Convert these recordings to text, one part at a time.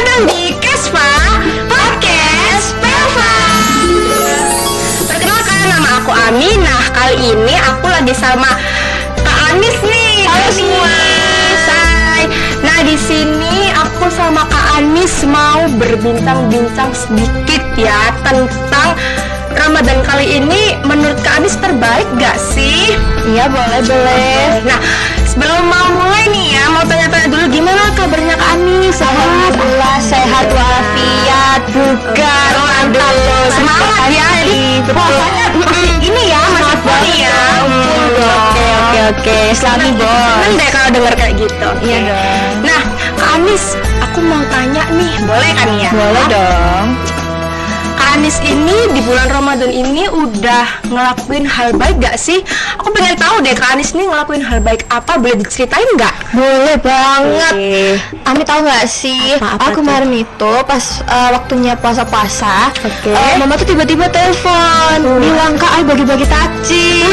datang di Kespa Podcast Pelva. Perkenalkan, nama aku Aminah. Kali ini aku lagi sama Kak Anis nih. Halo semua. Hai. Nah, di sini aku sama Kak Anis mau berbincang-bincang sedikit ya tentang Ramadan kali ini. Menurut Kak Anis terbaik gak sih? Iya, boleh. Nah, sebelum mau mulai nih ya, mau tanya-tanya dulu gimana kabarnya Kak Anis? Alhamdulillah sehat walafiat, bugar, Mantap loh, semangat ya. Jadi puasanya masih ini ya, masih full ya. Oke, Islami bos. Seneng deh kalau denger kayak gitu. Iya dong. Nah, Kak Anis, aku mau tanya nih, boleh kan ya? Boleh dong. Kak Anis ini di bulan Ramadan ini udah ngelakuin hal baik gak sih? Aku pengen tahu deh Kak Anis ini ngelakuin hal baik apa, boleh diceritain gak? Boleh banget. Ami tahu nggak sih? Apa aku kemarin itu pas waktunya puasa-puasa, Oke. mama tuh tiba-tiba telepon, bilang Kak, ay bagi-bagi takjil.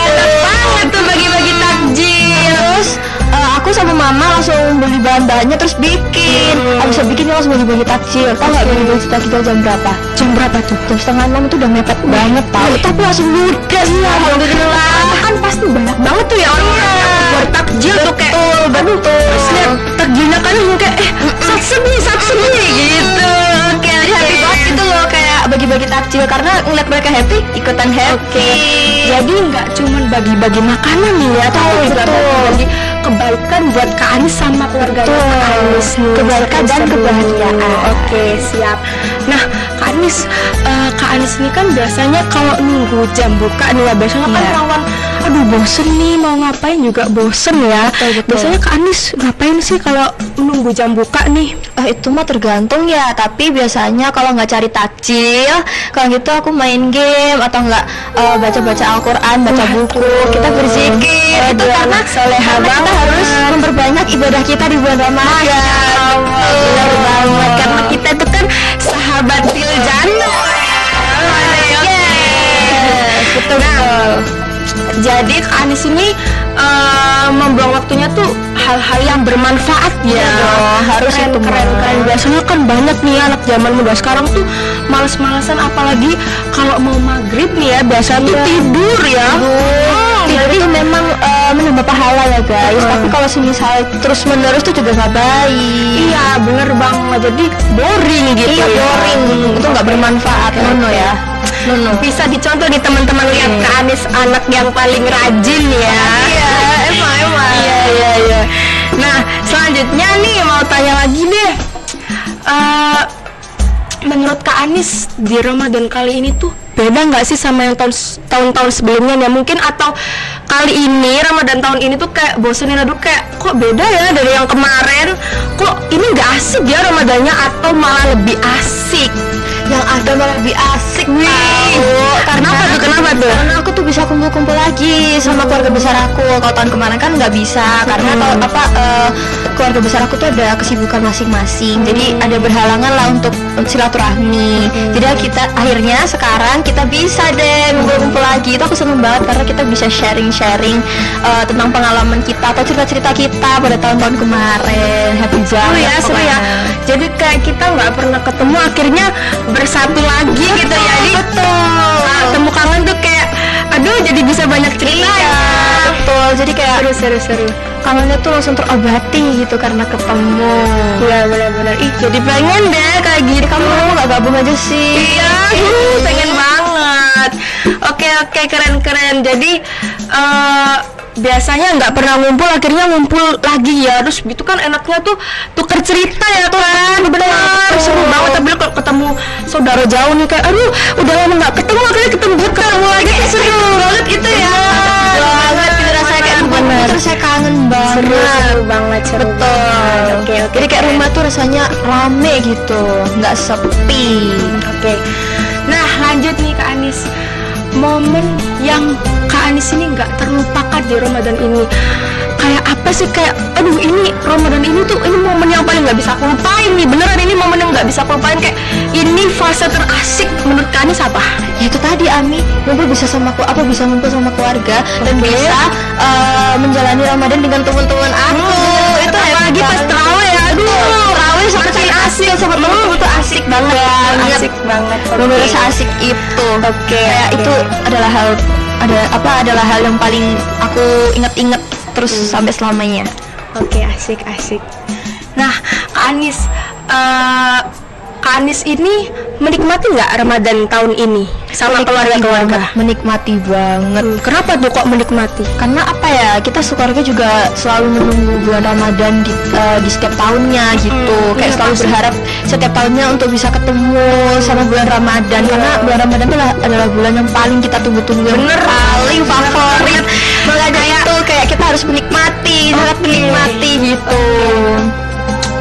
Enak banget tuh bagi-bagi takjil. Terus aku sama mama langsung beli bahan-bahannya terus bikin. Abis bikinnya langsung bagi-bagi takjil. Tahu nggak bagi-bagi takjil jam berapa? Jam berapa tuh? Jam setengah 6 itu udah mepet banget tau. Tapi langsung ludes ya. Alhamdulillah. Kan pasti banyak banget tuh ya orang yang buat takjil tuh kayak Betul. terus lihat takjilnya kan kayak satsumi gitu. Oke, Happy banget gitu loh kayak bagi-bagi takjil karena ngeliat mereka happy, ikutan happy. Jadi nggak cuman bagi-bagi makanan nih ya, tapi juga betul. bagi kebaikan buat Kak Anis sama keluarganya Kak Anis nih. Kebaikan dan Seru. kebahagiaan. Oke, siap. Nah, Kak Anis ini kan biasanya kalau nunggu jam buka nih ya, biasanya kan Iya. rawan aduh bosen nih, mau ngapain juga bosen ya. Betul. Biasanya Kak Anis ngapain sih kalau nunggu jam buka nih? Itu mah tergantung ya, tapi biasanya kalau nggak cari takjil, kalau gitu aku main game atau nggak baca-baca Al-Quran, baca buku, kita berzikir. Itu karena kita harus memperbanyak ibadah kita di bulan Ramadan. Benar banget, karena kita itu kan sahabat jannah. Betul. Jadi Kak Anis ini membuang waktunya tuh hal-hal yang bermanfaat ya. dong, harus itu mah. keren. Biasanya kan banyak nih anak zaman muda sekarang tuh males-malesan, apalagi kalau mau maghrib nih ya biasa tuh tidur ya. Jadi itu memang menambah pahala ya guys. Tapi kalau semisal terus menerus tuh juga nggak baik. Iya bener banget, jadi boring gitu. Iya, ya. boring. Itu nggak bermanfaat, Nono ya. Nono. Bisa dicontoh di teman-teman lihat Kak Anis anak yang paling rajin ya. Iya, emang. Iya. Nah, selanjutnya nih mau tanya lagi deh. Menurut Kak Anis di Ramadan kali ini tuh beda nggak sih sama yang tahun-tahun sebelumnya ya mungkin, atau kali ini Ramadan tahun ini tuh kayak bosenin, aduh kayak kok beda ya dari yang kemarin, kok ini nggak asik ya Ramadannya, atau malah lebih asik? Yang ada malah lebih asik tahu. Kenapa tuh? Karena aku tuh bisa kumpul-kumpul lagi sama keluarga besar aku. Kalau tahun kemarin kan nggak bisa karena keluarga besar aku tuh ada kesibukan masing-masing. Jadi ada berhalangan lah untuk silaturahmi. Jadi akhirnya sekarang kita bisa deh kumpul-kumpul lagi. Itu aku seneng banget karena kita bisa sharing tentang pengalaman kita atau cerita-cerita kita pada tahun-tahun kemarin. Happy banget. Seru ya. Jadi kayak kita nggak pernah ketemu akhirnya bersatu lagi gitu ya. Jadi temu kangen tuh kayak aduh jadi bisa banyak cerita ya. Betul. Jadi kayak Seru. kangennya tuh langsung terobati gitu karena ketemu. Iya benar-benar. Ih jadi pengen deh kayak gitu. Kamu nggak gabung aja sih? Iya, pengen banget. Oke, keren. Jadi biasanya nggak pernah ngumpul, akhirnya ngumpul lagi ya. Terus gitu kan enaknya tuh tuker cerita ya kan. Benar. Seru banget. Tapi kalau ketemu saudara jauh nih kayak aduh udah lama nggak ketemu, akhirnya ketemu lagi tuh seru banget itu ya. Banget itu rasanya kayak bener. Terus saya kangen banget. Seru banget. Betul. Oke. Jadi kayak rumah tuh rasanya rame gitu, nggak sepi. Oke. Nah lanjut nih Kak Anis, momen yang Kak Anis ini nggak terlupakan di Ramadan ini kayak apa sih? Kayak aduh ini Ramadan ini tuh ini momen yang paling nggak bisa aku lupain nih, beneran ini momen yang nggak bisa aku lupain, kayak ini fase terasik menurut Kak Anis apa? Ya itu tadi Ami, ngumpul bisa bisa ngumpul sama keluarga dan bisa menjalani Ramadan dengan teman-teman aku. Itu apalagi pas terawih ya, aduh terawih sama temen-temen tuh asik banget. Asik banget. Bener-bener asik itu. Kayak oke. itu adalah hal yang paling aku inget-inget terus sampai selamanya. Oke, asik. Nah, Kak Anis, Kak Anis ini menikmati nggak Ramadan tahun ini sama keluarga-keluarga? Menikmati banget. Kenapa tuh kok menikmati? Karena apa ya, kita sekeluarga juga selalu menunggu bulan Ramadan di setiap tahunnya gitu. Kayak iya, selalu pasti. berharap setiap tahunnya untuk bisa ketemu sama bulan Ramadan. Karena bulan Ramadan itu adalah bulan yang paling kita tunggu-tunggu, yang Bener. paling favorit. Makanya itu kayak kita harus menikmati, sangat menikmati gitu.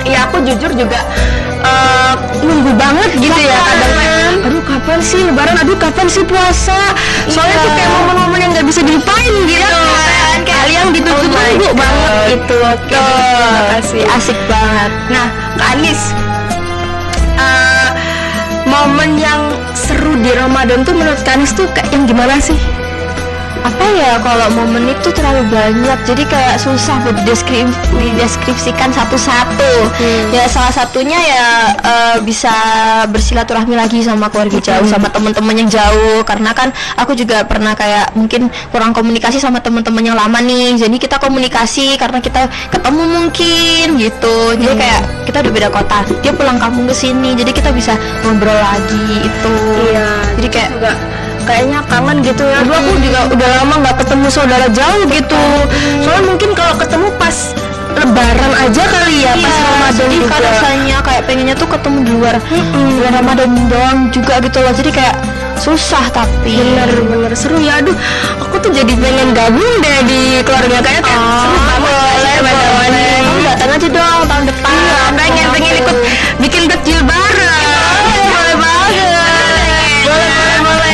Ya aku jujur juga nunggu banget gitu ya kadang kayak, aduh kapan sih lebaran, aduh kapan sih puasa, soalnya tuh kayak momen-momen yang nggak bisa dilupain gitu kan, kayak yang ditunggu-tunggu banget gitu. Oke, terima kasih, Asik banget. Nah, Kak Anis, momen yang seru di Ramadan tuh menurut Kak Anis tuh kayak yang gimana sih? Apa ya, kalau momen itu terlalu banyak jadi kayak susah buat dideskripsikan satu-satu. Ya salah satunya ya bisa bersilaturahmi lagi sama keluarga jauh, sama teman-teman yang jauh, karena kan aku juga pernah kayak mungkin kurang komunikasi sama teman-teman yang lama nih, jadi kita komunikasi karena kita ketemu mungkin gitu. Jadi kayak kita udah beda kota, dia pulang kampung ke sini, jadi kita bisa ngobrol lagi itu. Iya, Jadi kayak juga kayaknya kangen gitu ya. Aduh, aku juga udah lama nggak ketemu saudara jauh gitu. Soalnya mungkin kalau ketemu pas Lebaran aja kali ya, pas Ramadan jadi juga. kan rasanya kayak pengennya tuh ketemu di luar bulan Ramadan doang juga gitu loh, jadi kayak susah tapi Bener seru ya. Aduh, aku tuh jadi pengen gabung deh di keluarga kayak seru banget. boleh. Kamu datang aja dong tahun depan. Iya, pengen ikut bikin takjil bareng. Boleh banget. Boleh.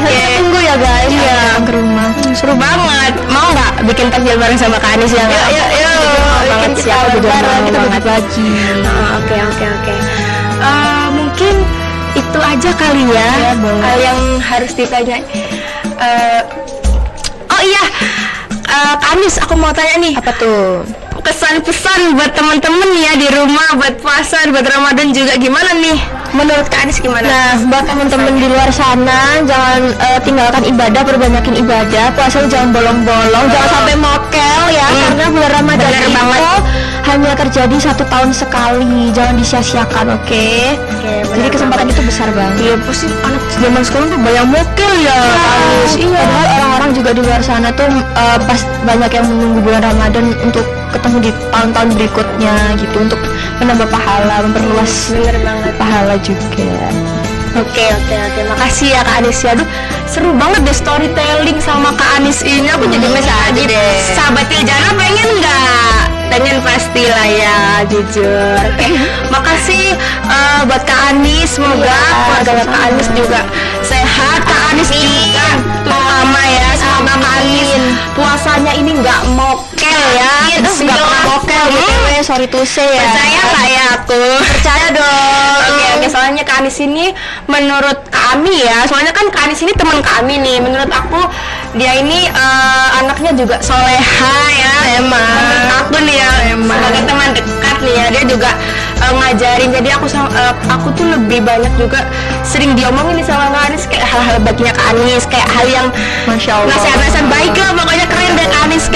Kita tunggu ya guys, datang ke rumah. Seru banget. Mau nggak bikin takjil bareng sama Kak Anis ya? Bikin kita bareng, kita berbagi. Oke. Mungkin itu aja kali ya, boleh. yang harus ditanya. Oh iya, Kak Anis, aku mau tanya nih, Apa tuh? kesan pesan buat teman-teman ya di rumah buat puasa, buat Ramadan juga gimana nih? Menurut Kak Anis gimana? Nah, buat teman-teman di luar sana, jangan tinggalkan ibadah, perbanyakin ibadah. Puasa jangan bolong-bolong, jangan sampai mokel ya, karena bulan Ramadan Bener itu banget. hanya terjadi 1 tahun sekali. Jangan disia-siakan, oke? Jadi kesempatan itu besar banget. Iya, pasti anak zaman sekarang tuh banyak mokel ya, Kak Anis. Iya. Padahal orang-orang juga di luar sana tuh pas banyak yang menunggu bulan Ramadan untuk ketemu di tahun-tahun berikutnya gitu, untuk menambah pahala, memperluas Bener banget. pahala juga. Oke. Makasih ya Kak Anis ya. Aduh, seru banget deh storytelling sama Kak Anis ini. Aku jadi jadi sahabat Tiljana pengen nggak? Pengen pastilah ya, jujur. Oke. Makasih buat Kak Anis. Semoga keluarga Kak Anis juga sehat. Kak Anis juga lama ya. Semoga Kak Anis puasanya ini nggak mokel ya. Nggak pernah mokel gitu. Sorry to say ya. Percaya nggak ya aku? Percaya dong. Oke, soalnya Kak Anis ini menurut kami ya, soalnya kan Kak Anis ini teman kami nih. Menurut aku dia ini anaknya juga soleha ya. Menurut aku nih ya, sebagai teman dekat nih ya, dia juga ngajarin. Jadi aku tuh lebih banyak juga sering diomongin nih sama Kak Anis kayak hal-hal baiknya Kak Anis, kayak hal yang Masya Allah. nasihat-nasihat baik lah, pokoknya keren deh Kak Anis.